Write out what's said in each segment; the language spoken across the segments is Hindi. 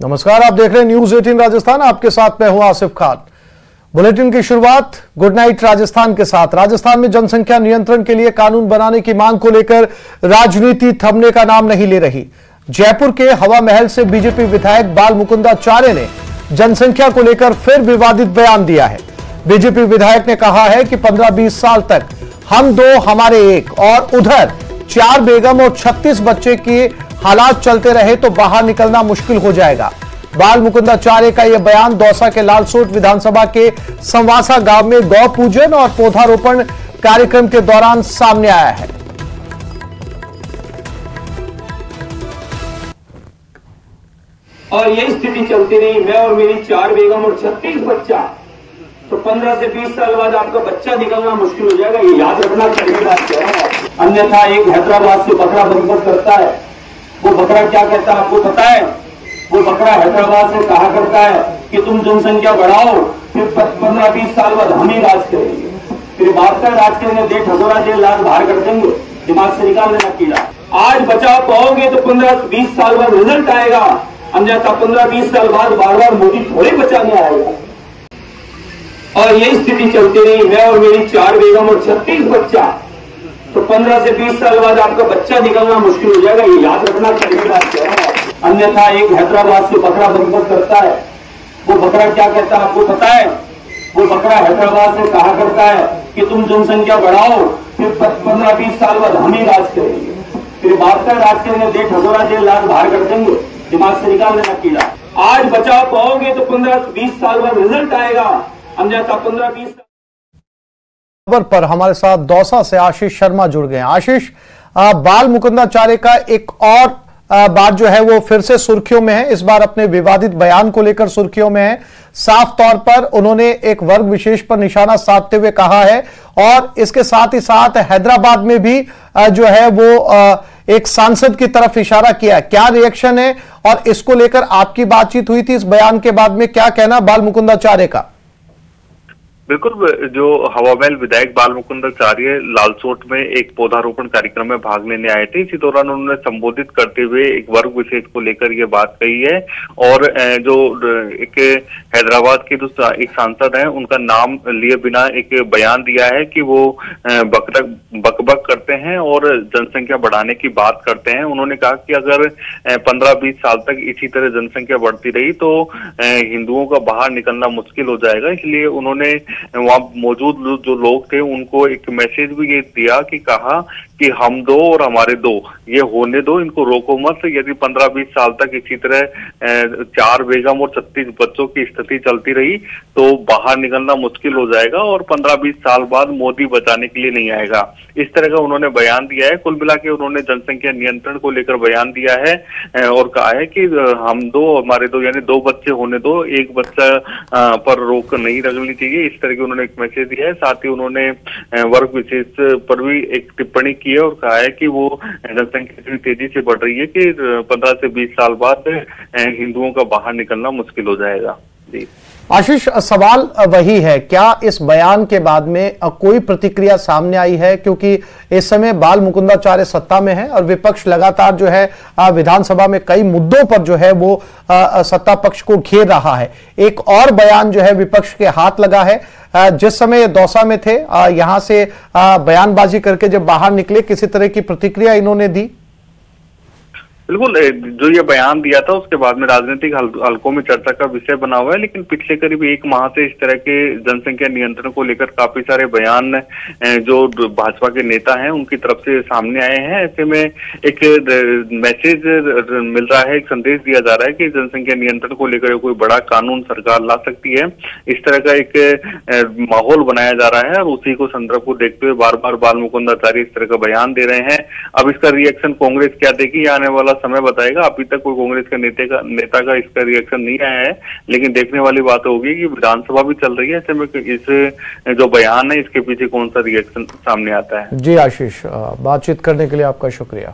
नमस्कार, आप देख रहे हैं न्यूज 18 राजस्थान। आपके साथ मैं हूं आसिफ खान। बुलेटिन की शुरुआत गुड नाइट राजस्थान के साथ। राजस्थान में जनसंख्या नियंत्रण के लिए कानून बनाने की मांग को लेकर राजनीति थमने का नाम नहीं ले रही। जयपुर के हवा महल से बीजेपी विधायक बाल मुकुंदाचार्य ने जनसंख्या को लेकर फिर विवादित बयान दिया है। बीजेपी विधायक ने कहा है कि 15-20 साल तक हम दो हमारे एक और उधर 4 बेगम और 36 बच्चे के हालात चलते रहे तो बाहर निकलना मुश्किल हो जाएगा। बाल मुकुंदाचार्य का यह बयान दौसा के लालसोट विधानसभा के संवासा गांव में गौ पूजन और पौधारोपण कार्यक्रम के दौरान सामने आया है। और यही स्थिति चलती रही, मैं और मेरी 4 बेगम और 36 बच्चा, तो 15 से 20 साल बाद आपका बच्चा निकलना मुश्किल हो जाएगा। ये याद रखना चाहिए। अन्यथा एक हैदराबाद से बकरा बकबक करता है, वो बकरा क्या कहता है आपको पता है? वो बकरा हैदराबाद से कहा करता है कि तुम जनसंख्या बढ़ाओ, फिर 15-20 साल बाद हम ही राज करेंगे। फिर बात कर राज करेंगे, दे ठगोरा दे लाख बाहर कर देंगे, दिमाग से निकाल देना कीड़ा। आज बचा पाओगे तो 15-20 साल बाद रिजल्ट आएगा, अन्यथा 15-20 साल बाद बार बार मोदी थोड़े बचाने आएगा। और यही स्थिति चलती रही, मैं और मेरी 4 बेगम और 36 बच्चा, तो 15 से 20 साल बाद आपका बच्चा निकलना मुश्किल हो जाएगा। ये याद रखना चाहिए। अन्यथा एक हैदराबाद से बकरा बकबक करता है, वो बकरा क्या कहता है आपको पता है? वो बकरा हैदराबाद से कहा करता है कि तुम जनसंख्या बढ़ाओ, फिर 15-20 साल बाद हम ही राज करेंगे। फिर बात कर राज करेंगे, दे ठगोरा दे लाख बाहर कर देंगे, दिमाग से निकाल देना कीड़ा। आज बचा पाओगे तो 15-20 साल बाद रिजल्ट आएगा, अन्यथा 15-20 खबर पर हमारे साथ दौसा से आशीष शर्मा जुड़ गए हैं। आशीष, बाल मुकुंदाचार्य का एक और बात जो है वो फिर से सुर्खियों में है, इस बार अपने विवादित बयान को लेकर सुर्खियों में है। साफ तौर पर उन्होंने एक वर्ग विशेष पर निशाना साधते हुए कहा है और इसके साथ ही साथ हैदराबाद में भी जो है वो एक सांसद की तरफ इशारा किया है। क्या रिएक्शन है और इसको लेकर आपकी बातचीत हुई थी इस बयान के बाद में, क्या कहना बाल मुकुंदाचार्य का? बिल्कुल, जो हवा महल विधायक बाल मुकुंदाचार्य लालसोट में एक पौधारोपण कार्यक्रम में भाग लेने आए थे। इसी दौरान उन्होंने संबोधित करते हुए एक वर्ग विशेष को लेकर ये बात कही है और जो एक हैदराबाद के जो एक सांसद हैं उनका नाम लिए बिना एक बयान दिया है कि वो बकबक करते हैं और जनसंख्या बढ़ाने की बात करते हैं। उन्होंने कहा कि अगर 15-20 साल तक इसी तरह जनसंख्या बढ़ती रही तो हिंदुओं का बाहर निकलना मुश्किल हो जाएगा। इसलिए उन्होंने वहां मौजूद जो लोग थे उनको एक मैसेज भी ये दिया कि कहा कि हम दो और हमारे दो, ये होने दो, इनको रोको मत। यदि 15-20 साल तक इसी तरह 4 बेगम और 36 बच्चों की स्थिति चलती रही तो बाहर निकलना मुश्किल हो जाएगा और 15-20 साल बाद मोदी बचाने के लिए नहीं आएगा। इस तरह का उन्होंने बयान दिया है। कुल मिला के उन्होंने जनसंख्या नियंत्रण को लेकर बयान दिया है और कहा है कि हम दो हमारे दो, यानी 2 बच्चे होने दो, एक बच्चा पर रोक नहीं लगनी चाहिए। इस तरह की उन्होंने एक मैसेज दिया है। साथ ही उन्होंने वर्ग विशेष पर भी एक टिप्पणी की है और कहा है कि वो जनसंख्या इतनी तेजी से बढ़ रही है कि 15 से 20 साल बाद हिंदुओं का बाहर निकलना मुश्किल हो जाएगा। जी आशीष, सवाल वही है, क्या इस बयान के बाद में कोई प्रतिक्रिया सामने आई है? क्योंकि इस समय बाल मुकुंदाचार्य सत्ता में है और विपक्ष लगातार जो है विधानसभा में कई मुद्दों पर जो है वो सत्ता पक्ष को घेर रहा है। एक और बयान जो है विपक्ष के हाथ लगा है। जिस समय दौसा में थे, यहां से बयानबाजी करके जब बाहर निकले, किसी तरह की प्रतिक्रिया इन्होंने दी? बिल्कुल, जो ये बयान दिया था उसके बाद में राजनीतिक हलकों में चर्चा का विषय बना हुआ है। लेकिन पिछले करीब 1 माह से इस तरह के जनसंख्या नियंत्रण को लेकर काफी सारे बयान जो भाजपा के नेता हैं उनकी तरफ से सामने आए हैं। ऐसे में एक मैसेज मिल रहा है, एक संदेश दिया जा रहा है कि जनसंख्या नियंत्रण को लेकर कोई बड़ा कानून सरकार ला सकती है। इस तरह का एक माहौल बनाया जा रहा है और उसी को संदर्भ को देखते हुए बार बार बाल मुकुंदाचार्य इस तरह का बयान दे रहे हैं। अब इसका रिएक्शन कांग्रेस क्या देगी, आने वाला समय बताएगा। अभी तक कोई कांग्रेस के नेता का इसका रिएक्शन नहीं आया है, लेकिन देखने वाली बात होगी कि विधानसभा भी चल रही है, ऐसे में इस जो बयान है इसके पीछे कौन सा रिएक्शन सामने आता है। जी आशीष, बातचीत करने के लिए आपका शुक्रिया।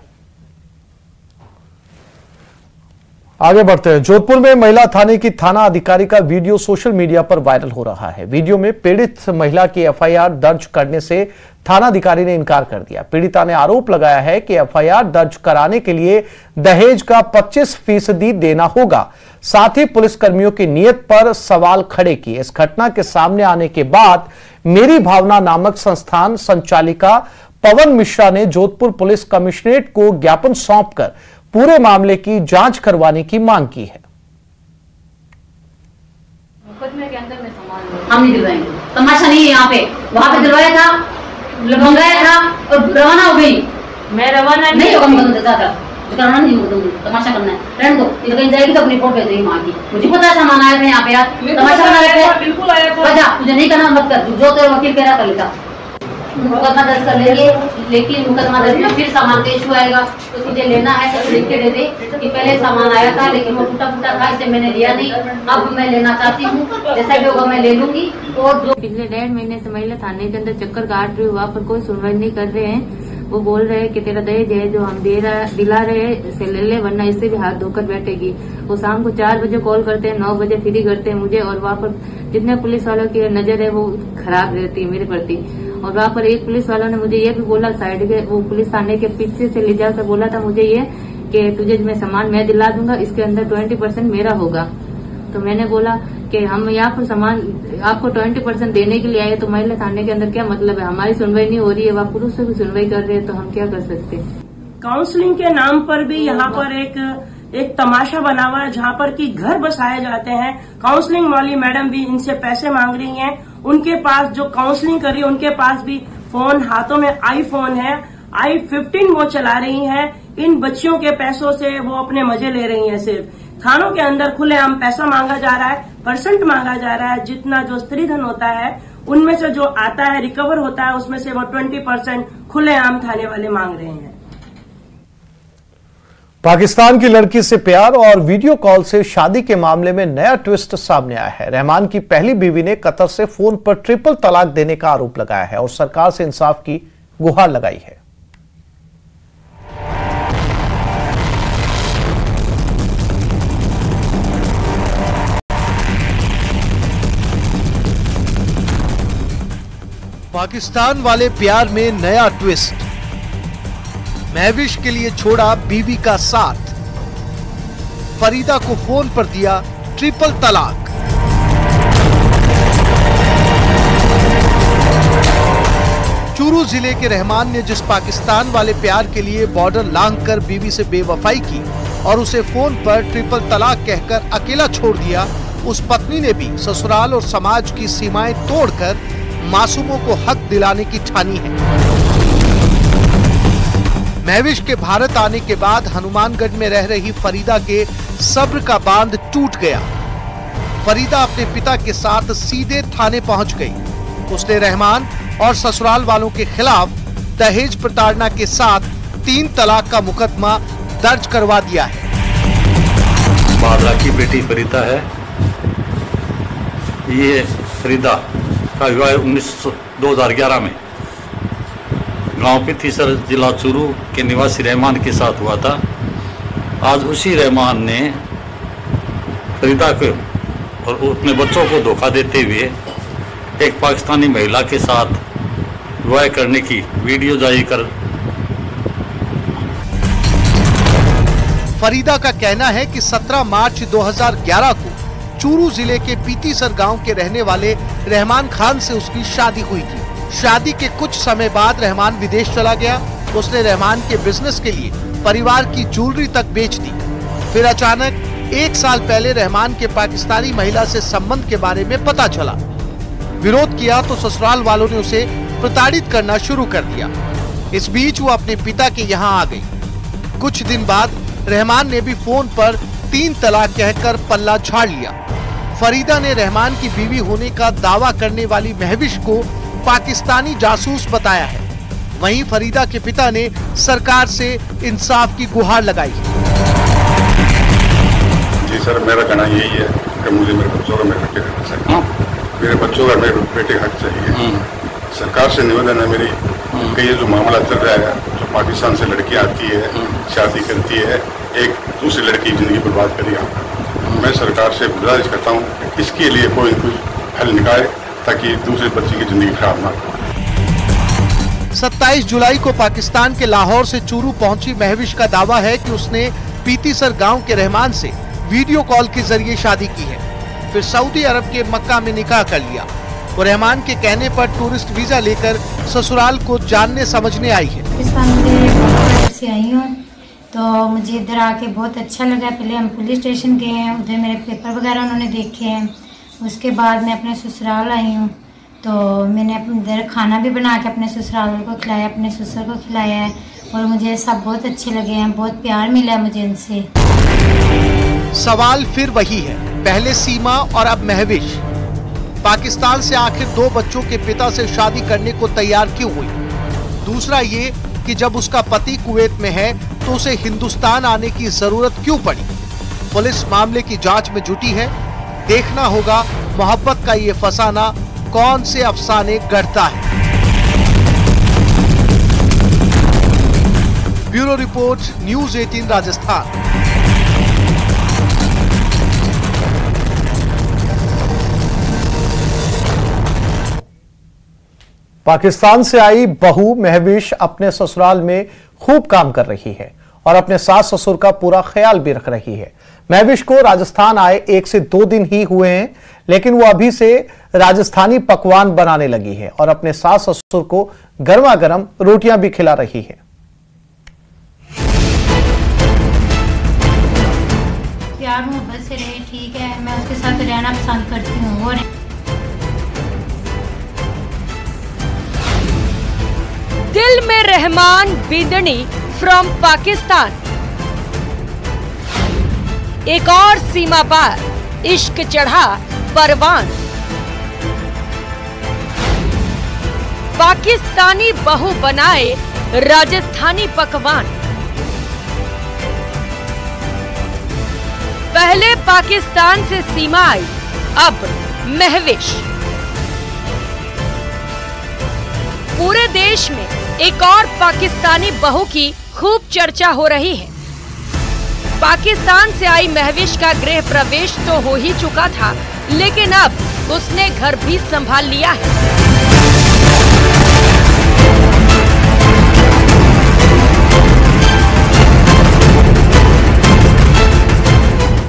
आगे बढ़ते हैं। जोधपुर में महिला थाने की थाना अधिकारी का वीडियो सोशल मीडिया पर वायरल हो रहा है। वीडियो में पीड़ित महिला की एफआईआर दर्ज करने से थानाधिकारी ने इनकार कर दिया। पीड़िता ने आरोप लगाया है कि एफआईआर दर्ज कराने के लिए दहेज का 25% देना होगा। साथ ही पुलिसकर्मियों की नीयत पर सवाल खड़े किए। इस घटना के सामने आने के बाद मेरी भावना नामक संस्थान संचालिका पवन मिश्रा ने जोधपुर पुलिस कमिश्नरेट को ज्ञापन सौंपकर पूरे मामले की जांच करवाने की मांग की है। मुकदमे के अंदर में सामान हम नहीं दिलवाएंगे, तमाशा नहीं है यहाँ पे, वहाँ पे दिलवाया था, मंगाया था और रवाना हो गई। मैं रवाना नहीं होगा, रवाना नहीं होगा, तमाशा करना है, रहने दो, इधर कहीं जाएगी तो अपनी रिपोर्ट भेज देगी माँ की। मुझे पता है सामान आया था यहाँ पे यार, तमाशा बना रहे थे, बिल्कुल आया था। तुझे नहीं करना मत कर, जो तेरे वकील कह रहा कर लेता। मुकदमा दर्ज कर लेंगे, लेकिन मुकदमा दर्ज में फिर सामान का इशू आएगा तो तुझे लेना है तो लिख के दे दे कि पहले सामान आया था लेकिन वो टूटा फूटा था, इसे मैंने लिया नहीं, अब मैं लेना चाहती हूँ, जैसा भी होगा मैं ले लूंगी। और जो पिछले 1.5 महीने से महिला थाने के अंदर चक्कर काट रही, वहाँ पर कोई सुनवाई नहीं कर रहे हैं। वो बोल रहे हैं कि तेरा दहेज है जो हम दिला रहे हैं इसे ले ले, वरना इससे भी हाथ धोकर बैठेगी। वो शाम को 4 बजे कॉल करते हैं, 9 बजे फ्री करते हैं मुझे, और वहाँ पर जितने पुलिस वालों की नजर है वो खराब रहती है मेरे प्रति। और वहाँ पर एक पुलिस वालों ने मुझे ये भी बोला, साइड के वो पुलिस थाने के पीछे से ले जाकर बोला था मुझे ये कि तुझे मैं सामान मैं दिला दूंगा, इसके अंदर 20% मेरा होगा। तो मैंने बोला कि हम यहाँ पर सामान आपको 20% देने के लिए आए, तो महिला थाने के अंदर क्या मतलब है, हमारी सुनवाई नहीं हो रही है, वहाँ पुरुष से भी सुनवाई कर रहे हैं, तो हम क्या कर सकते हैं। काउंसलिंग के नाम पर भी यहाँ पर एक तमाशा बना हुआ है, जहाँ पर कि घर बसाए जाते हैं। काउंसलिंग वाली मैडम भी इनसे पैसे मांग रही हैं, उनके पास जो काउंसलिंग कर रही है उनके पास भी फोन, हाथों में iPhone है, i15 वो चला रही हैं। इन बच्चियों के पैसों से वो अपने मजे ले रही हैं। सिर्फ थानों के अंदर खुलेआम पैसा मांगा जा रहा है, परसेंट मांगा जा रहा है। जितना जो स्त्रीधन होता है उनमें से जो आता है रिकवर होता है, उसमें से वो 20% खुलेआम थाने वाले मांग रहे हैं। पाकिस्तान की लड़की से प्यार और वीडियो कॉल से शादी के मामले में नया ट्विस्ट सामने आया है। रहमान की पहली बीवी ने कतर से फोन पर ट्रिपल तलाक देने का आरोप लगाया है और सरकार से इंसाफ की गुहार लगाई है। पाकिस्तान वाले प्यार में नया ट्विस्ट, महविश के लिए छोड़ा बीवी का साथ, फरीदा को फोन पर दिया ट्रिपल तलाक। चूरू जिले के रहमान ने जिस पाकिस्तान वाले प्यार के लिए बॉर्डर लांघकर बीवी से बेवफाई की और उसे फोन पर ट्रिपल तलाक कहकर अकेला छोड़ दिया, उस पत्नी ने भी ससुराल और समाज की सीमाएं तोड़कर मासूमों को हक दिलाने की ठानी है। महविश के भारत आने के बाद हनुमानगढ़ में रह रही फरीदा के सब्र का बांध टूट गया। फरीदा अपने पिता के साथ सीधे थाने पहुंच गई। उसने रहमान और ससुराल वालों के खिलाफ दहेज प्रताड़ना के साथ 3 तलाक का मुकदमा दर्ज करवा दिया है। बादरा की बेटी फरीदा है। ये फरीदा का विवाह 2011 में गांव पिथीसर जिला चूरू के निवासी रहमान के साथ हुआ था। आज उसी रहमान ने फरीदा को और अपने बच्चों को धोखा देते हुए एक पाकिस्तानी महिला के साथ विवाह करने की वीडियो जारी कर। फरीदा का कहना है कि 17 मार्च 2011 को चूरू जिले के पीतीसर गांव के रहने वाले रहमान खान से उसकी शादी हुई थी। शादी के कुछ समय बाद रहमान विदेश चला गया। उसने रहमान के बिजनेस के लिए परिवार की ज्वेलरी तक बेच दी। फिर अचानक 1 साल पहले रहमान के पाकिस्तानी महिला से संबंध के बारे में पता चला। विरोध किया तो ससुराल वालों ने उसे प्रताड़ित करना शुरू कर दिया। इस बीच वो अपने पिता के यहाँ आ गई। कुछ दिन बाद रहमान ने भी फोन पर 3 तलाक कहकर पल्ला झाड़ लिया। फरीदा ने रहमान की बीवी होने का दावा करने वाली महविश को पाकिस्तानी जासूस बताया है। वहीं फरीदा के पिता ने सरकार से इंसाफ की गुहार लगाई। जी सर, मेरा कहना यही है कि मुझे मेरे बच्चों का मेरे बेटे का हक चाहिए। मेरे बच्चों का मेरे बेटे का हक चाहिए। सरकार से निवेदन है मेरी कि ये जो मामला चल रहा है, जो पाकिस्तान से लड़की आती है, शादी करती है, एक दूसरी लड़की की जिंदगी बर्बाद करेगी। मैं सरकार से गुजारिश करता हूँ कि इसके लिए कोई हल निकाले ताकि दूसरे बच्चे की जिंदगी खराब ना हो। 27 जुलाई को पाकिस्तान के लाहौर से चूरू पहुंची महविश का दावा है कि उसने पीतीसर गांव के रहमान से वीडियो कॉल के जरिए शादी की है, फिर सऊदी अरब के मक्का में निकाह कर लिया और रहमान के कहने पर टूरिस्ट वीजा लेकर ससुराल को जानने समझने आई है। पाकिस्तान से आई हूँ तो मुझे इधर आके बहुत अच्छा लगा। पहले हम पुलिस स्टेशन गए हैं, उधर मेरे पेपर वगैरह उन्होंने देखे हैं। उसके बाद मैं अपने ससुराल आई हूँ तो मैंने अपने इधर खाना भी बना के अपने ससुराल को खिलाया, अपने ससुर को खिलाया है और मुझे सब बहुत अच्छे लगे हैं, बहुत प्यार मिला है मुझे इनसे। सवाल फिर वही है, पहले सीमा और अब महविश। पाकिस्तान से आखिर 2 बच्चों के पिता से शादी करने को तैयार क्यों हुई? दूसरा ये कि जब उसका पति कुवैत में है तो उसे हिंदुस्तान आने की जरूरत क्यों पड़ी? पुलिस मामले की जांच में जुटी है। देखना होगा मोहब्बत का ये फसाना कौन से अफसाने गढ़ता है। Bureau report, news 18 Rajasthan. Pakistan से आई बहू महविश अपने ससुराल में खूब काम कर रही है और अपने सास ससुर का पूरा ख्याल भी रख रही है। महविश को राजस्थान आए 1 से 2 दिन ही हुए हैं, लेकिन वो अभी से राजस्थानी पकवान बनाने लगी है और अपने सास ससुर को गर्मा गर्म रोटियां भी खिला रही है। प्यार मोहब्बत से रहे, ठीक है, मैं उसके साथ रहना पसंद करती हूँ। और दिल में रहमान बिदनी फ्रॉम पाकिस्तान। एक और सीमा पार इश्क चढ़ा परवान। पाकिस्तानी बहू बनाए राजस्थानी पकवान। पहले पाकिस्तान से सीमा आई, अब महविश। पूरे देश में एक और पाकिस्तानी बहू की खूब चर्चा हो रही है। पाकिस्तान से आई महविश का गृह प्रवेश तो हो ही चुका था, लेकिन अब उसने घर भी संभाल लिया है।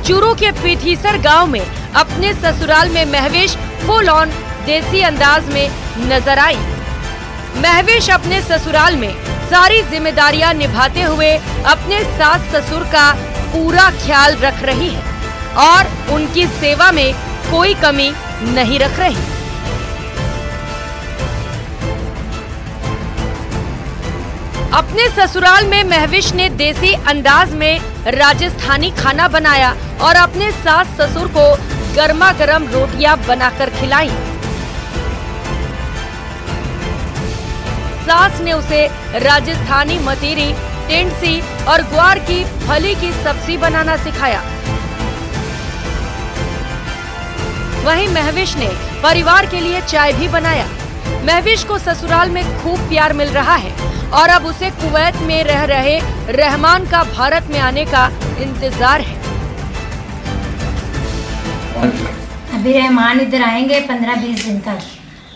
चूरू के पीठीसर गांव में अपने ससुराल में महविश फुल ऑन देसी अंदाज में नजर आई। महविश अपने ससुराल में सारी जिम्मेदारियां निभाते हुए अपने सास ससुर का पूरा ख्याल रख रही है और उनकी सेवा में कोई कमी नहीं रख रही। अपने ससुराल में महविश ने देसी अंदाज में राजस्थानी खाना बनाया और अपने सास ससुर को गर्मा गर्म रोटियां बनाकर खिलाई। सास ने उसे राजस्थानी मतीरी, टेंडसी और ग्वार की फली की सब्जी बनाना सिखाया। वहीं महविश ने परिवार के लिए चाय भी बनाया। महविश को ससुराल में खूब प्यार मिल रहा है और अब उसे कुवैत में रह रहे रहमान का भारत में आने का इंतजार है। अभी रहमान इधर आएंगे 15-20 दिन तक,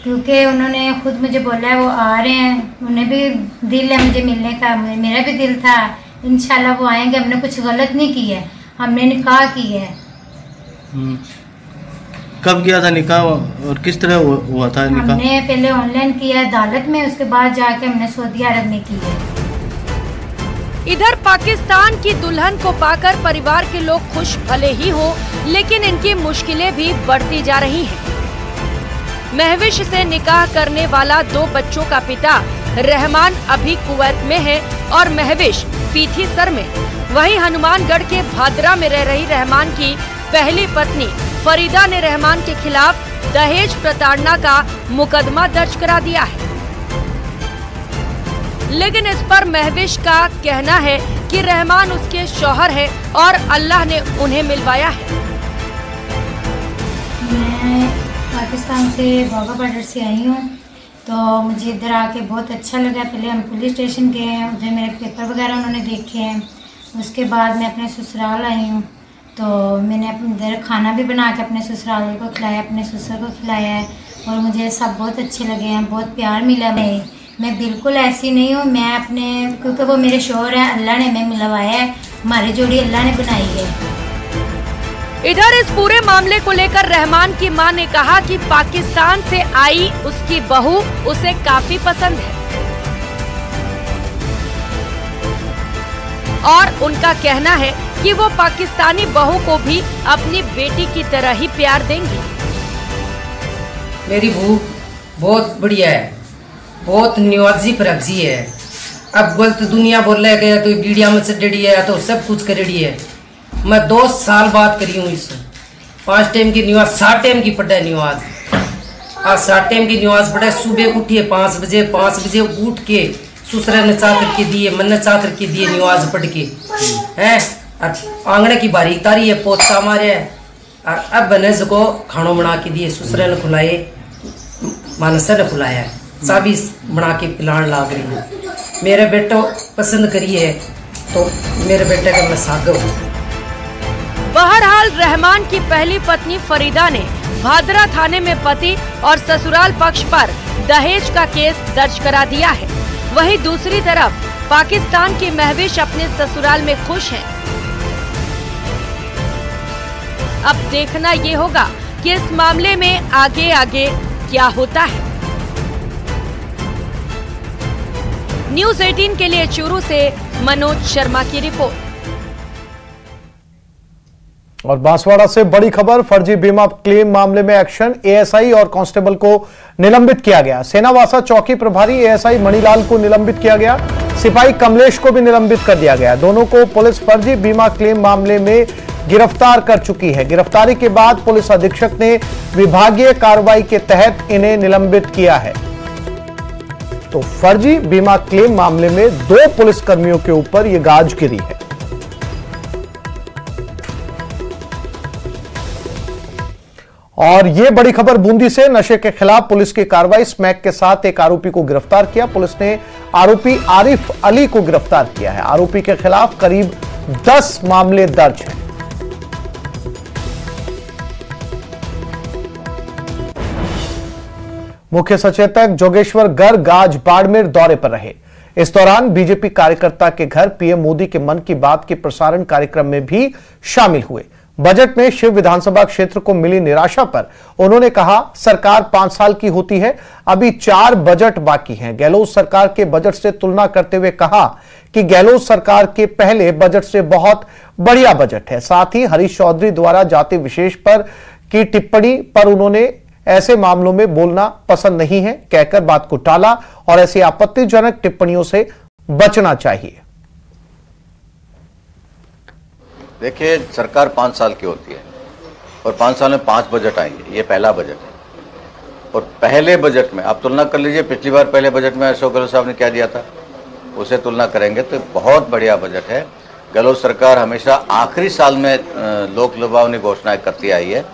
क्योंकि उन्होंने खुद मुझे बोला है वो आ रहे हैं। उन्हें भी दिल है मुझे मिलने का, मेरा भी दिल था। इंशाल्लाह वो आएंगे। हमने कुछ गलत नहीं किया है, हमने निकाह किया है। कब किया था निकाह और किस तरह हुआ था निकाह? हमने पहले ऑनलाइन किया अदालत में, उसके बाद जाके हमने सऊदी अरब में किया। इधर पाकिस्तान की दुल्हन को पाकर परिवार के लोग खुश भले ही हो, लेकिन इनकी मुश्किलें भी बढ़ती जा रही हैं। महविश से निकाह करने वाला 2 बच्चों का पिता रहमान अभी कुवैत में है और महविश पीठीसर में। वहीं हनुमानगढ़ के भादरा में रह रही रहमान की पहली पत्नी फरीदा ने रहमान के खिलाफ दहेज प्रताड़ना का मुकदमा दर्ज करा दिया है। लेकिन इस पर महविश का कहना है कि रहमान उसके शौहर है और अल्लाह ने उन्हें मिलवाया है। मैं पाकिस्तान से वाघा बॉर्डर से आई हूँ, तो मुझे इधर आके बहुत अच्छा लगा। पहले हम पुलिस स्टेशन गए हैं, उधर मेरे पेपर वगैरह उन्होंने देखे हैं। उसके बाद मैं अपने ससुराल आई हूँ, तो मैंने अपने इधर खाना भी बना के अपने ससुराल को खिलाया, अपने ससुर को खिलाया है और मुझे सब बहुत अच्छे लगे हैं, बहुत प्यार मिला। मैं बिल्कुल ऐसी नहीं हूँ। मैं अपने, क्योंकि वो मेरे शौहर हैं, अल्लाह ने हमें मिलवाया है, हमारी जोड़ी अल्लाह ने बनाई है। इधर इस पूरे मामले को लेकर रहमान की मां ने कहा कि पाकिस्तान से आई उसकी बहू उसे काफी पसंद है और उनका कहना है कि वो पाकिस्तानी बहू को भी अपनी बेटी की तरह ही प्यार देंगी। मेरी बहू बहुत बढ़िया है, बहुत निवाजी परगजी है। अब गलत दुनिया बोल रहा है तो मीडिया में से डड़ी है तो सब कुछ करेड़ी है। मैं 2 साल बात करी हूँ इससे। 5 टाइम की निवाज 7 टाइम की पढ़ा है निवाज। आज 7 टाइम की निवाज पढ़ा है। सुबह उठिए 5 बजे उठ के ससुर ने चाह करके दिए, मन ने चाह करके दिए निवाज पढ़ के हैं। आंगने की बारी तारी है, पोछा मारे है और अब बने को खाना बना के दिए। ससुर ने खुलाए, मानसा ने खुलाया है, चाबी बना के पिलान लाग रही है। मेरे बेटो पसंद करिए तो मेरे बेटे का मैं सागव हूँ। बहरहाल रहमान की पहली पत्नी फरीदा ने भादरा थाने में पति और ससुराल पक्ष पर दहेज का केस दर्ज करा दिया है। वहीं दूसरी तरफ पाकिस्तान की महविश अपने ससुराल में खुश हैं। अब देखना ये होगा कि इस मामले में आगे क्या होता है। न्यूज़ 18 के लिए चूरू से मनोज शर्मा की रिपोर्ट। और बांसवाड़ा से बड़ी खबर, फर्जी बीमा क्लेम मामले में एक्शन। एएसआई और कांस्टेबल को निलंबित किया गया। सेनावासा चौकी प्रभारी एएसआई मणिलाल को निलंबित किया गया। सिपाही कमलेश को भी निलंबित कर दिया गया। दोनों को पुलिस फर्जी बीमा क्लेम मामले में गिरफ्तार कर चुकी है। गिरफ्तारी के बाद पुलिस अधीक्षक ने विभागीय कार्रवाई के तहत इन्हें निलंबित किया है। तो फर्जी बीमा क्लेम मामले में 2 पुलिसकर्मियों के ऊपर यह गाज गिरी है। और ये बड़ी खबर बूंदी से, नशे के खिलाफ पुलिस की कार्रवाई। स्मैक के साथ एक आरोपी को गिरफ्तार किया। पुलिस ने आरोपी आरिफ अली को गिरफ्तार किया है। आरोपी के खिलाफ करीब 10 मामले दर्ज हैं। मुख्य सचेतक जोगेश्वर गर्ग आज बाड़मेर दौरे पर रहे। इस दौरान बीजेपी कार्यकर्ता के घर पीएम मोदी के मन की बात के प्रसारण कार्यक्रम में भी शामिल हुए। बजट में शिव विधानसभा क्षेत्र को मिली निराशा पर उन्होंने कहा, सरकार 5 साल की होती है, अभी 4 बजट बाकी हैं। गहलोत सरकार के बजट से तुलना करते हुए कहा कि गहलोत सरकार के पहले बजट से बहुत बढ़िया बजट है। साथ ही हरीश चौधरी द्वारा जाति विशेष पर की टिप्पणी पर उन्होंने ऐसे मामलों में बोलना पसंद नहीं है कहकर बात को टाला और ऐसी आपत्तिजनक टिप्पणियों से बचना चाहिए। देखिए, सरकार 5 साल की होती है और 5 साल में 5 बजट आएंगे। ये पहला बजट है और पहले बजट में आप तुलना कर लीजिए, पिछली बार पहले बजट में अशोक गहलोत साहब ने क्या दिया था, उसे तुलना करेंगे तो बहुत बढ़िया बजट है। गहलोत सरकार हमेशा आखिरी साल में लोक लुभावनी घोषणाएं करती आई है।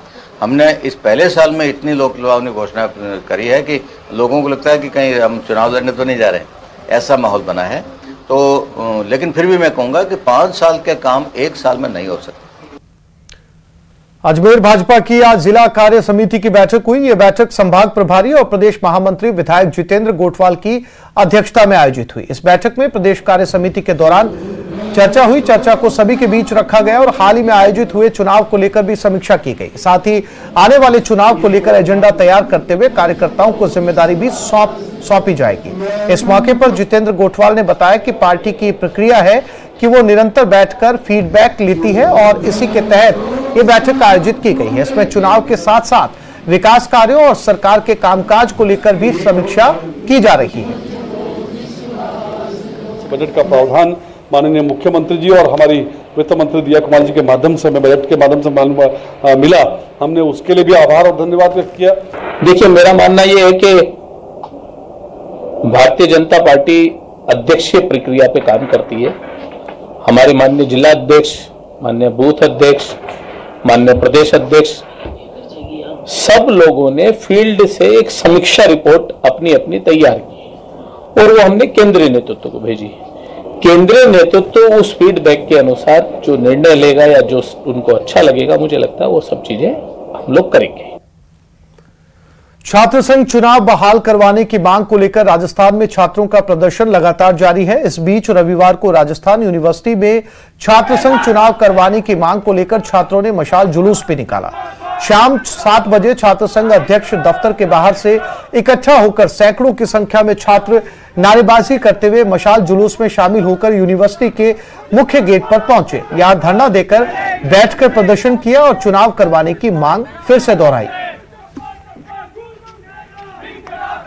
हमने इस पहले साल में इतनी लोक लुभावनी घोषणा करी है कि लोगों को लगता है कि कहीं हम चुनाव लड़ने तो नहीं जा रहे, ऐसा माहौल बना है। तो लेकिन फिर भी मैं कहूंगा कि 5 साल के काम 1 साल में नहीं हो सकते। अजमेर भाजपा की आज जिला कार्य समिति की बैठक हुई। यह बैठक संभाग प्रभारी और प्रदेश महामंत्री विधायक जितेंद्र गोठवाल की अध्यक्षता में आयोजित हुई। इस बैठक में प्रदेश कार्य समिति के दौरान चर्चा हुई। चर्चा को सभी के बीच रखा गया और हाल ही में आयोजित हुए चुनाव को लेकर भी समीक्षा की गई। साथ ही आने वाले चुनाव को लेकर एजेंडा तैयार करते हुए कार्यकर्ताओं को जिम्मेदारी भी सौंपी जाएगी। इस मौके पर जितेंद्र गोठवाल ने बताया कि पार्टी की प्रक्रिया है कि वो निरंतर बैठकर फीडबैक लेती है और इसी के तहत ये बैठक आयोजित की गई है। इसमें चुनाव के साथ साथ विकास कार्यों और सरकार के कामकाज को लेकर भी समीक्षा की जा रही है। बजट का प्रावधान माननीय मुख्यमंत्री जी और हमारी वित्त मंत्री दिया कुमार जी के माध्यम से हमें बजट के माध्यम से मालूम मिला। हमने उसके लिए भी आभार और धन्यवाद व्यक्त किया। देखिए, मेरा मानना यह है कि भारतीय जनता पार्टी अध्यक्षीय प्रक्रिया पे काम करती है। हमारे माननीय जिला अध्यक्ष, माननीय बूथ अध्यक्ष, माननीय प्रदेश अध्यक्ष, सब लोगों ने फील्ड से एक समीक्षा रिपोर्ट अपनी अपनी तैयार की और वो हमने केंद्रीय नेतृत्व को भेजी। केंद्रीय नेतृत्व उस फीडबैक के अनुसार जो निर्णय लेगा या जो उनको अच्छा लगेगा, मुझे लगता है वो सब चीजें हम लोग करेंगे। छात्र संघ चुनाव बहाल करवाने की मांग को लेकर राजस्थान में छात्रों का प्रदर्शन लगातार जारी है। इस बीच रविवार को राजस्थान यूनिवर्सिटी में छात्र संघ चुनाव करवाने की मांग को लेकर छात्रों ने मशाल जुलूस भी निकाला। शाम 7 बजे छात्र संघ अध्यक्ष दफ्तर के बाहर से इकट्ठा होकर सैकड़ों की संख्या में छात्र नारेबाजी करते हुए मशाल जुलूस में शामिल होकर यूनिवर्सिटी के मुख्य गेट पर पहुंचे। यहां धरना देकर बैठकर प्रदर्शन किया और चुनाव करवाने की मांग फिर से दोहराई।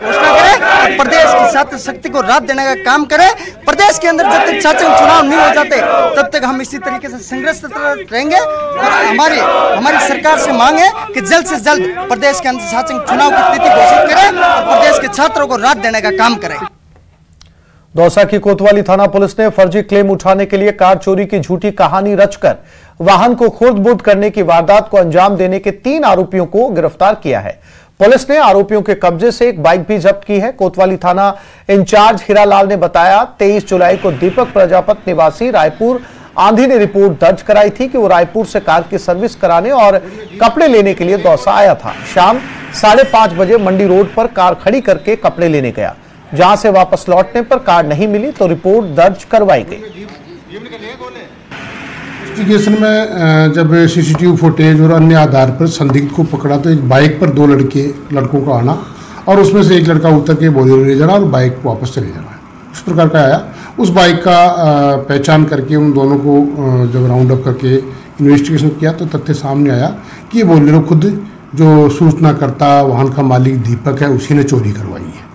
घोषणा करे और प्रदेश की छात्र शक्ति को राहत देने का काम करे। प्रदेश के अंदर जब तक छात्र चुनाव नहीं हो जाते तब तक हम इसी तरीके से संघर्ष रहेंगे। और हमारी सरकार से मांग है कि जल्द से जल्द प्रदेश के अंदर छात्र चुनाव की तिथि घोषित करे और प्रदेश के छात्रों को राहत देने का काम करे। दौसा की कोतवाली थाना पुलिस ने फर्जी क्लेम उठाने के लिए कार चोरी की झूठी कहानी रचकर वाहन को खुर्द-बुर्द करने की वारदात को अंजाम देने के 3 आरोपियों को गिरफ्तार किया है। पुलिस ने आरोपियों के कब्जे से एक बाइक भी जब्त की है। कोतवाली थाना इंचार्ज हीरालाल ने बताया 23 जुलाई को दीपक प्रजापत निवासी रायपुर आंधी ने रिपोर्ट दर्ज कराई थी कि वो रायपुर से कार की सर्विस कराने और कपड़े लेने के लिए दौसा आया था। शाम 5:30 बजे मंडी रोड पर कार खड़ी करके कपड़े लेने गया। जहां से वापस लौटने पर कार नहीं मिली तो रिपोर्ट दर्ज करवाई गई। इन्वेस्टिगेशन में जब सीसीटीवी फुटेज और अन्य आधार पर संदिग्ध को पकड़ा तो एक बाइक पर 2 लड़कों का आना और उसमें से एक लड़का उतर के बोलेरो ले जाना और बाइक को वापस चले जाना, इस प्रकार का आया। उस बाइक का पहचान करके उन दोनों को जब राउंड अप करके इन्वेस्टिगेशन किया तो तथ्य सामने आया कि ये बोलेरो खुद जो सूचनाकर्ता वाहन का मालिक दीपक है उसी ने चोरी करवाई है।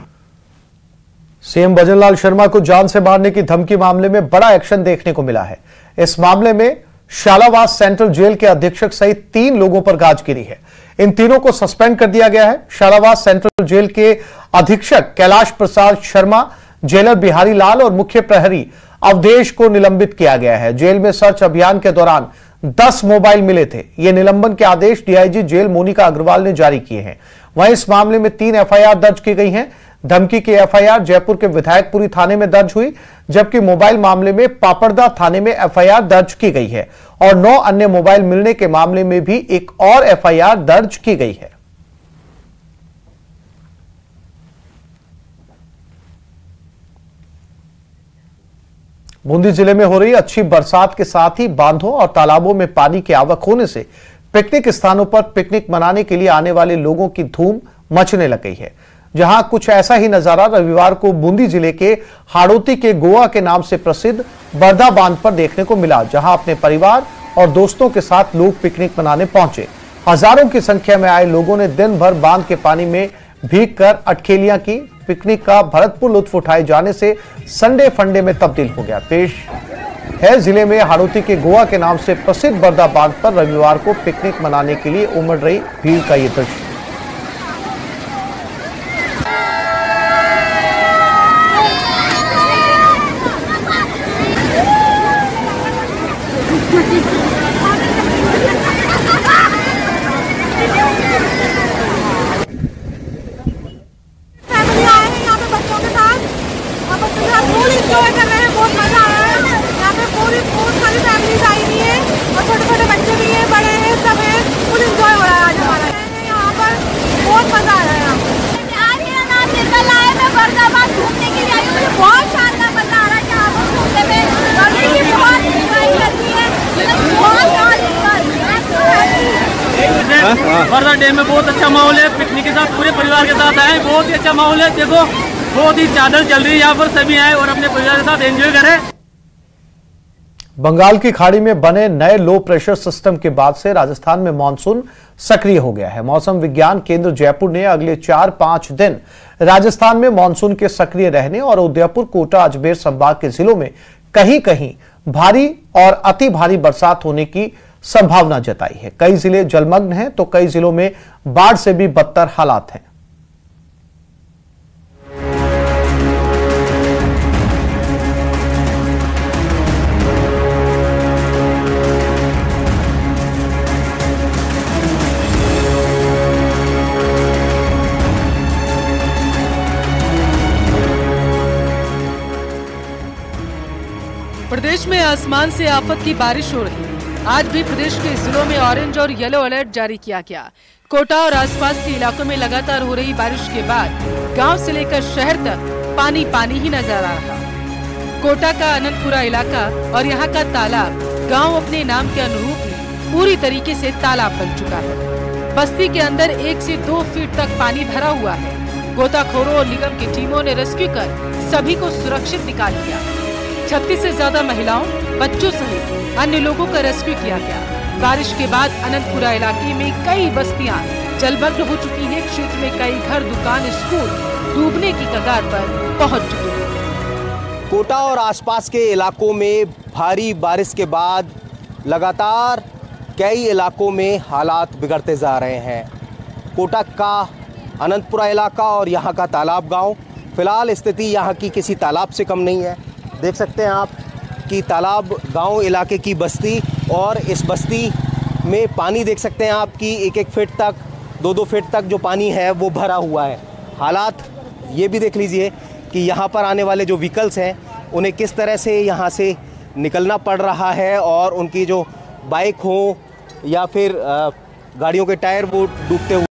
सीएम भजनलाल शर्मा को जान से मारने की धमकी मामले में बड़ा एक्शन देखने को मिला है। इस मामले में शालावास सेंट्रल जेल के अधीक्षक सहित 3 लोगों पर गाज गिरी है। इन तीनों को सस्पेंड कर दिया गया है। शालावास सेंट्रल जेल के अधीक्षक कैलाश प्रसाद शर्मा, जेलर बिहारी लाल और मुख्य प्रहरी अवधेश को निलंबित किया गया है। जेल में सर्च अभियान के दौरान 10 मोबाइल मिले थे। ये निलंबन के आदेश डीआईजी जेल मोनिका अग्रवाल ने जारी किए हैं। वहीं इस मामले में 3 एफआईआर दर्ज की गई हैं। धमकी की एफआईआर जयपुर के विधायकपुरी थाने में दर्ज हुई, जबकि मोबाइल मामले में पापड़दा थाने में एफआईआर दर्ज की गई है और 9 अन्य मोबाइल मिलने के मामले में भी एक और एफआईआर दर्ज की गई है। बूंदी जिले में हो रही अच्छी बरसात के साथ ही बांधों और तालाबों में पानी की आवक होने से पिकनिक स्थानों पर पिकनिक मनाने के लिए आने वाले लोगों की धूम मचने लग गई है। जहां कुछ ऐसा ही नजारा रविवार को बूंदी जिले के हाड़ौती के गोवा के नाम से प्रसिद्ध बरदा बांध पर देखने को मिला, जहां अपने परिवार और दोस्तों के साथ लोग पिकनिक मनाने पहुंचे। हजारों की संख्या में आए लोगों ने दिन भर बांध के पानी में भीगकर अटखेलियां की। पिकनिक का भरतपुर लुत्फ उठाए जाने से संडे फंडे में तब्दील हो गया। पेश है जिले में हाड़ौती के गोवा के नाम से प्रसिद्ध बरदा बांध पर रविवार को पिकनिक मनाने के लिए उमड़ रही भीड़ का ये दृश्य। बरदा डैम में बहुत अच्छा माहौल है। पिकनिक के साथ पूरे परिवार के साथ आए, बहुत ही अच्छा माहौल है। देखो बहुत ही चादर चल रही है, यहाँ पर सभी आए और अपने परिवार के साथ एंजॉय करें। बंगाल की खाड़ी में बने नए लो प्रेशर सिस्टम के बाद से राजस्थान में मानसून सक्रिय हो गया है। मौसम विज्ञान केंद्र जयपुर ने अगले 4-5 दिन राजस्थान में मानसून के सक्रिय रहने और उदयपुर, कोटा, अजमेर संभाग के जिलों में कहीं कहीं भारी और अति भारी बरसात होने की संभावना जताई है। कई जिले जलमग्न हैं तो कई जिलों में बाढ़ से भी बदतर हालात हैं। प्रदेश में आसमान से आफत की बारिश हो रही है। आज भी प्रदेश के जिलों में ऑरेंज और येलो अलर्ट जारी किया गया। कोटा और आसपास के इलाकों में लगातार हो रही बारिश के बाद गांव से लेकर शहर तक पानी पानी ही नजर आ रहा। कोटा का अनंतपुरा इलाका और यहाँ का तालाब गांव अपने नाम के अनुरूप पूरी तरीके से तालाब बन चुका है। बस्ती के अंदर 1 से 2 फीट तक पानी भरा हुआ है। गोताखोरों और निगम की टीमों ने रेस्क्यू कर सभी को सुरक्षित निकाल लिया। 36 से ज्यादा महिलाओं, बच्चों सहित अन्य लोगों का रेस्क्यू किया गया। बारिश के बाद अनंतपुरा इलाके में कई बस्तियां जलमग्न हो चुकी हैं। क्षेत्र में कई घर, दुकान, स्कूल डूबने की कगार पर पहुंच चुके हैं। कोटा और आसपास के इलाकों में भारी बारिश के बाद लगातार कई इलाकों में हालात बिगड़ते जा रहे हैं। कोटा का अनंतपुरा इलाका और यहाँ का तालाब गांव, फिलहाल स्थिति यहाँ की किसी तालाब से कम नहीं है। देख सकते हैं आप कि तालाब गांव इलाके की बस्ती, और इस बस्ती में पानी देख सकते हैं आप कि 1-1 फीट तक, 2-2 फीट तक जो पानी है वो भरा हुआ है। हालात ये भी देख लीजिए कि यहाँ पर आने वाले जो व्हीकल्स हैं उन्हें किस तरह से यहाँ से निकलना पड़ रहा है, और उनकी जो बाइक हो या फिर गाड़ियों के टायर वो डूबते हुए